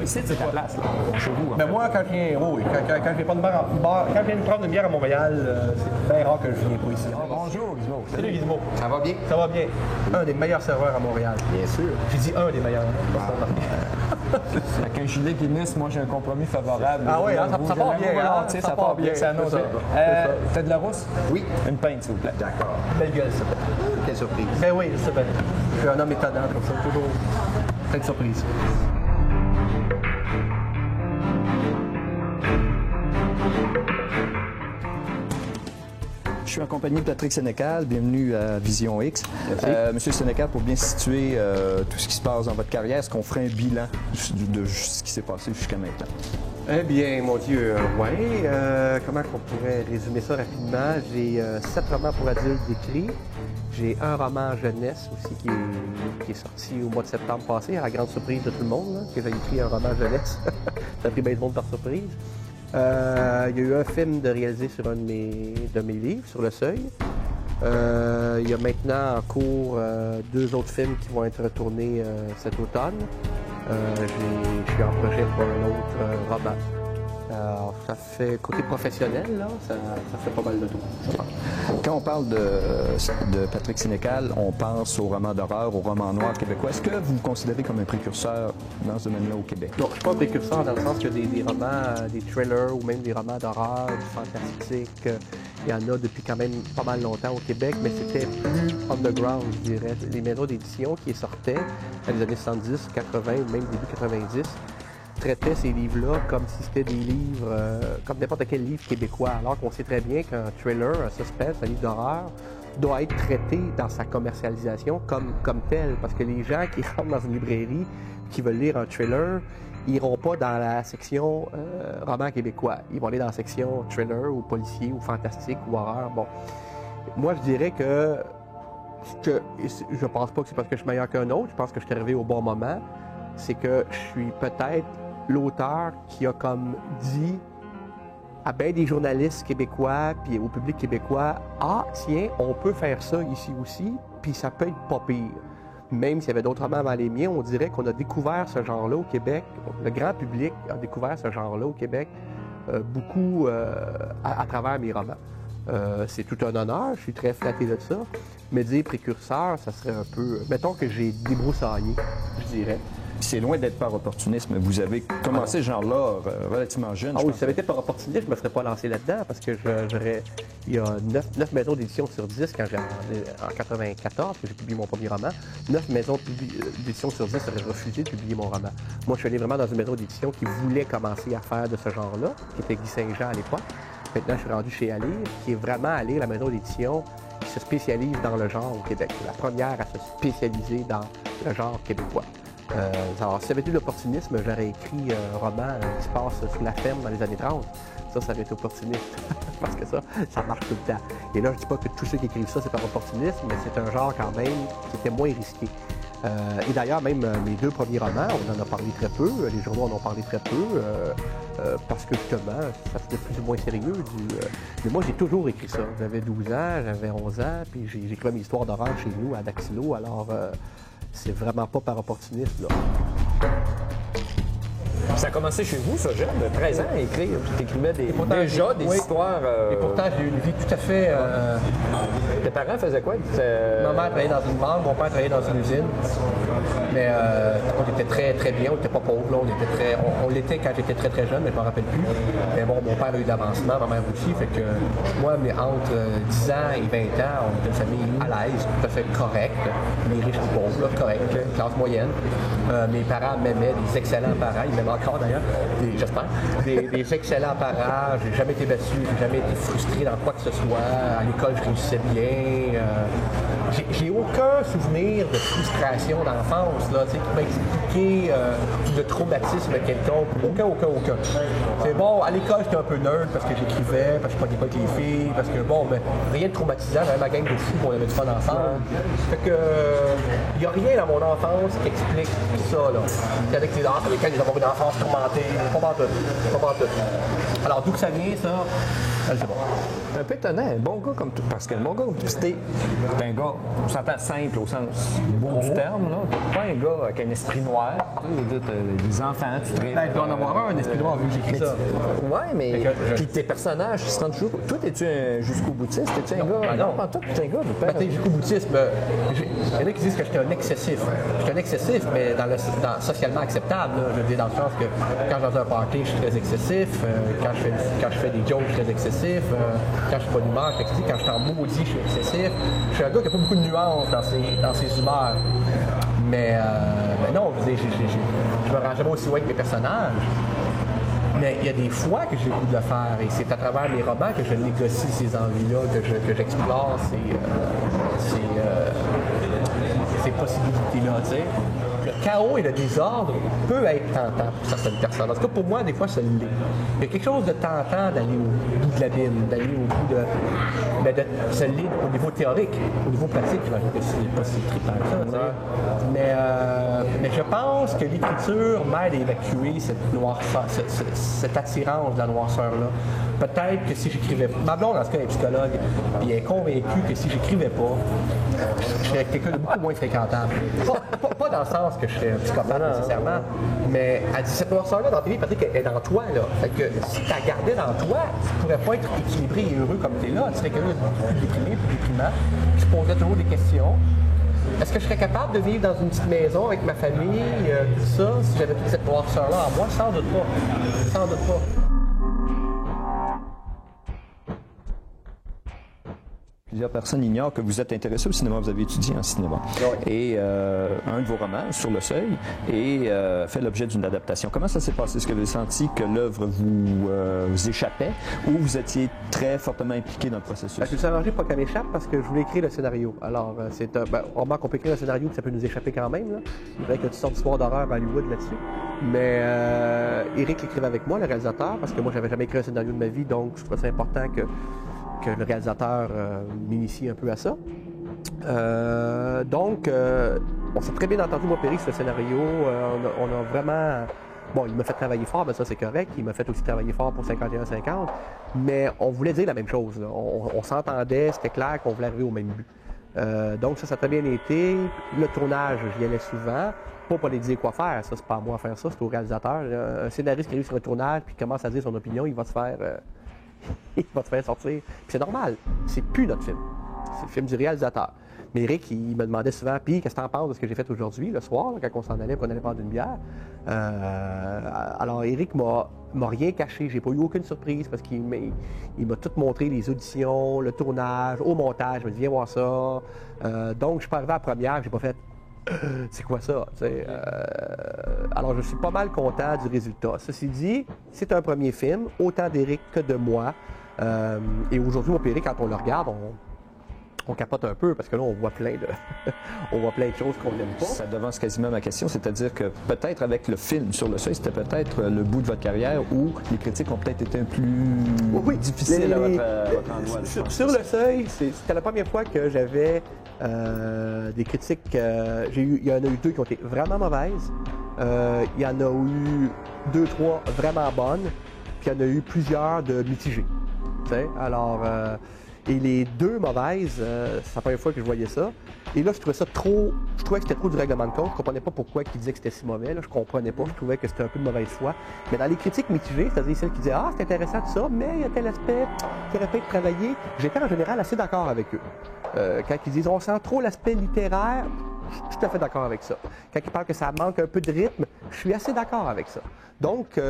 ici, c'est ta place, là, chez vous. Mais moi, quand je viens, oui, quand je viens pas de bar, quand je viens de prendre une bière à Montréal, c'est bien rare que je viens pas ici. Bonjour, Gizmo. Salut Gizmo. Ça va bien? Ça va bien. Un des meilleurs serveurs à Montréal. Bien sûr. J'ai dit un des meilleurs. Avec un gilet Guinness, moi j'ai un compromis favorable. Ah oui, ça part bien. Ça part bien, ça annonce bien. T'as de la rousse? Oui. Une pinte, s'il vous plaît. D'accord. Belle gueule, ça. Quelle surprise. Ben oui, c'est bien. Je suis un homme étonnant comme ça, toujours plein de surprises. Je suis en compagnie de Patrick Sénécal. Bienvenue à Vision X. Monsieur Sénécal, pour bien situer tout ce qui se passe dans votre carrière, est-ce qu'on ferait un bilan de ce qui s'est passé jusqu'à maintenant? Eh bien, mon Dieu, oui. Comment on pourrait résumer ça rapidement? J'ai 7 romans pour adultes d'écrits. J'ai un roman jeunesse aussi qui est sorti au mois de septembre passé, à la grande surprise de tout le monde, là, que j'ai écrit un roman jeunesse. Ça a pris bien de monde par surprise. Il y a eu un film de réalisé sur un de mes livres, sur Le Seuil. Il y a maintenant en cours 2 autres films qui vont être tournés cet automne. Je suis en projet pour un autre roman. Alors, ça fait côté professionnel, là, ça fait pas mal de tout. Quand on parle de Patrick Sénécal, on pense au roman d'horreur, au roman noir québécois. Est-ce que vous vous considérez comme un précurseur dans ce domaine-là au Québec? Non, je ne suis pas un précurseur dans le sens que des romans, des thrillers ou même des romans d'horreur, du fantastique, il y en a depuis quand même pas mal longtemps au Québec, mais c'était plus underground, je dirais. Les maisons d'édition qui sortaient dans les années 70, 80 ou même début 90, traitaient ces livres-là comme si c'était des livres, comme n'importe quel livre québécois, alors qu'on sait très bien qu'un thriller, un suspense, un livre d'horreur doit être traité dans sa commercialisation comme tel, parce que les gens qui rentrent dans une librairie, qui veulent lire un thriller, ils n'iront pas dans la section roman québécois. Ils vont aller dans la section thriller ou policier ou fantastique ou horreur. Bon, moi je dirais que je pense pas que c'est parce que je suis meilleur qu'un autre, je pense que je suis arrivé au bon moment, c'est que je suis peut-être l'auteur qui a comme dit à bien des journalistes québécois puis au public québécois, ah tiens, on peut faire ça ici aussi, puis ça peut être pas pire. Même s'il y avait d'autres romans avant les miens, on dirait qu'on a découvert ce genre-là au Québec. Le grand public a découvert ce genre-là au Québec beaucoup à travers mes romans. C'est tout un honneur, je suis très flatté de ça. Mais dire précurseur, ça serait un peu... Mettons que j'ai débroussaillé, je dirais. C'est loin d'être par opportunisme. Vous avez commencé ce genre-là relativement jeune. Ah oui, si ça avait été par opportunisme, je ne me serais pas lancé là-dedans parce que il y a 9 maisons d'édition sur 10 quand j'ai en 94, que j'ai publié mon premier roman. 9 maisons d'édition sur 10 auraient refusé de publier mon roman. Moi, je suis allé vraiment dans une maison d'édition qui voulait commencer à faire de ce genre-là, qui était Guy Saint-Jean à l'époque. Maintenant, je suis rendu chez Alire, qui est vraiment Alire, la maison d'édition qui se spécialise dans le genre au Québec. C'est la première à se spécialiser dans le genre québécois. Alors, si ça avait été l'opportunisme, j'aurais écrit un roman qui se passe sous la ferme dans les années 30. Ça aurait été opportuniste. Parce que ça marche tout le temps. Et là, je ne dis pas que tous ceux qui écrivent ça, c'est par opportunisme, mais c'est un genre quand même qui était moins risqué. Et d'ailleurs, même mes 2 premiers romans, on en a parlé très peu. Les journaux en ont parlé très peu. Parce que justement, ça c'est de plus ou moins sérieux. Mais moi, j'ai toujours écrit ça. J'avais 12 ans, j'avais 11 ans, puis j'ai écrit mes histoires d'horreur chez nous, à Daxilo. Alors, c'est vraiment pas par opportunisme, là. Ça a commencé chez vous, ça, jeune, de 13 ans à écrire. Tu écrivais déjà des histoires... Et pourtant, j'ai eu une vie tout à fait... Tes parents faisaient quoi? Ma mère travaillait dans une banque, mon père travaillait dans une usine. Mais on était très, très bien, on n'était pas pauvres, là. On l'était quand j'étais très, très jeune, mais je ne m'en rappelle plus. Mais bon, mon père a eu de l'avancement, ma mère aussi. Fait que moi, mais entre 10 ans et 20 ans, on était une famille à l'aise, tout à fait correcte. Les riches et pauvres, là, correct, classe moyenne. Mes parents m'aimaient, des excellents parents, ils m'aiment encore d'ailleurs, j'espère. Des excellents parents, j'ai jamais été battu, j'ai jamais été frustré dans quoi que ce soit. À l'école, je réussissais bien. J'ai aucun souvenir de frustration d'enfance, là, tu sais, qui m'a expliqué de traumatisme quelconque. Aucun. C'est bon, à l'école, j'étais un peu nerd parce que j'écrivais, parce que je parlais pas avec les filles, parce que bon, mais rien de traumatisant, j'avais ma gang de fous, on avait du fun ensemble. Fait que, il n'y a rien dans mon enfance qui explique ça, là. Avec les enfants, avec lesquels ils ont une enfance tourmentée, pas mal tout. Alors, d'où que ça vient, ça? Je sais pas. Un peu étonnant, un bon gars comme tout. Parce que le bon gars comme tout, c'était un gars on s'entend simple au sens beau du terme, là. T'es pas un gars avec un esprit noir. Tu sais, t'as des enfants, tu traites. Ben, il doit en avoir un esprit noir vu que j'écris ça. Ouais, mais puis tes personnages qui se rendent toujours. Toi, es-tu un jusqu'au boutiste? T'es-tu un gars? Non, pas toi, t'es un gars. Ben, t'es jusqu'au boutisme. Il y en a qui disent que j'étais un excessif. J'étais un excessif, mais socialement acceptable. Là. Je veux dire, dans le sens que quand je vais dans un party, je suis très excessif. Quand je fais des jokes, je suis très excessif. Quand je suis pas d'humeur, je suis excessif. Quand je suis en maudit, je suis excessif. Je suis un gars qui n'a pas beaucoup de nuances dans ses humeurs. Mais non, je veux dire, je me rends jamais aussi loin que mes personnages. Mais il y a des fois que j'ai le goût de le faire et c'est à travers mes romans que je négocie ces envies-là, que j'explore ces possibilités-là. Tu sais. Le chaos et le désordre peut être tentant pour certaines personnes. En tout cas, pour moi, des fois, ça l'est. Il y a quelque chose de tentant d'aller au bout de l'abîme, d'aller au bout de... Mais ça l'est au niveau théorique. Au niveau pratique, j'imagine que c'est pas si trippant que ça. Mais je pense que l'écriture m'aide à évacuer cette noirceur, cette attirance de la noirceur-là. Peut-être que si j'écrivais... Ma blonde, en ce cas, est psychologue, puis elle est convaincue que si j'écrivais pas, je serais quelqu'un de beaucoup moins fréquentable. Pas dans le sens que je serais un psychopathe nécessairement, mais elle dit cette noirceur-là dans ta vie, Patrick, elle est dans toi. Là. Fait que si tu la gardais dans toi, tu pourrais pas être équilibré et heureux comme tu es là. Tu serais quelqu'un de plus déprimé, plus déprimant, qui se poserait toujours des questions. Est-ce que je serais capable de vivre dans une petite maison avec ma famille, tout ça, si j'avais toute cette noirceur-là en moi? Sans doute pas. Sans doute pas. Plusieurs personnes ignorent que vous êtes intéressé au cinéma, vous avez étudié en cinéma. Oui. Et un de vos romans, Sur le seuil, fait l'objet d'une adaptation. Comment ça s'est passé? Est-ce que vous avez senti que l'œuvre vous échappait ou vous étiez très fortement impliqué dans le processus? Je me suis arrangé pour qu'elle m'échappe parce que je voulais écrire le scénario. Alors, c'est on remarque qu'on peut écrire un scénario puis ça peut nous échapper quand même. Là. Il faudrait que tu sortes d'histoire d'horreur à Hollywood là-dessus. Mais Éric l'écrivait avec moi, le réalisateur, parce que moi, j'avais jamais écrit un scénario de ma vie, donc je trouvais ça important que le réalisateur m'initie un peu à ça. Donc, on s'est très bien entendu, moi, Péry, sur le scénario. On a vraiment... Bon, il m'a fait travailler fort, mais ça, c'est correct. Il m'a fait aussi travailler fort pour 51-50. Mais on voulait dire la même chose. Là. On s'entendait, c'était clair qu'on voulait arriver au même but. Donc, ça a très bien été. Le tournage, j'y allais souvent. Pas pour les dire quoi faire. Ça, c'est pas à moi à faire ça, c'est au réalisateur. Un scénariste qui arrive sur un tournage puis commence à dire son opinion, il va se faire... il va te faire sortir. Puis c'est normal, c'est plus notre film. C'est le film du réalisateur. Mais Eric, il me demandait souvent, puis qu'est-ce que t'en penses de ce que j'ai fait aujourd'hui, le soir, là, quand on s'en allait, qu'on allait prendre une bière. Alors Eric m'a rien caché, j'ai pas eu aucune surprise parce qu'il m'a tout montré, les auditions, le tournage, au montage, il m'a dit viens voir ça. Donc je suis pas arrivé à la première, j'ai pas fait c'est quoi ça? Alors, je suis pas mal content du résultat. Ceci dit, c'est un premier film, autant d'Éric que de moi. Et aujourd'hui, mon Éric, quand on le regarde, on capote un peu parce que là, on voit plein de choses qu'on n'aime pas. Ça devance quasiment ma question, c'est-à-dire que peut-être avec le film Sur le seuil, c'était peut-être le bout de votre carrière où les critiques ont peut-être été un plus difficiles à votre endroit. Sur le seuil, c'était la première fois que j'avais des critiques. Il y en a eu 2 qui ont été vraiment mauvaises. Il y en a eu 2, 3 vraiment bonnes. Puis il y en a eu plusieurs de mitigées. Alors... Et les 2 mauvaises, c'est la première fois que je voyais ça. Et là, je trouvais que c'était trop du règlement de compte. Je ne comprenais pas pourquoi ils disaient que c'était si mauvais. Là, je ne comprenais pas. Je trouvais que c'était un peu de mauvaise foi. Mais dans les critiques mitigées, c'est-à-dire celles qui disaient « Ah, c'est intéressant tout ça, mais il y a tel aspect qui aurait pu être travaillé », j'étais en général assez d'accord avec eux. Quand ils disent « On sent trop l'aspect littéraire », je suis tout à fait d'accord avec ça. Quand ils parlent que ça manque un peu de rythme, je suis assez d'accord avec ça. Donc,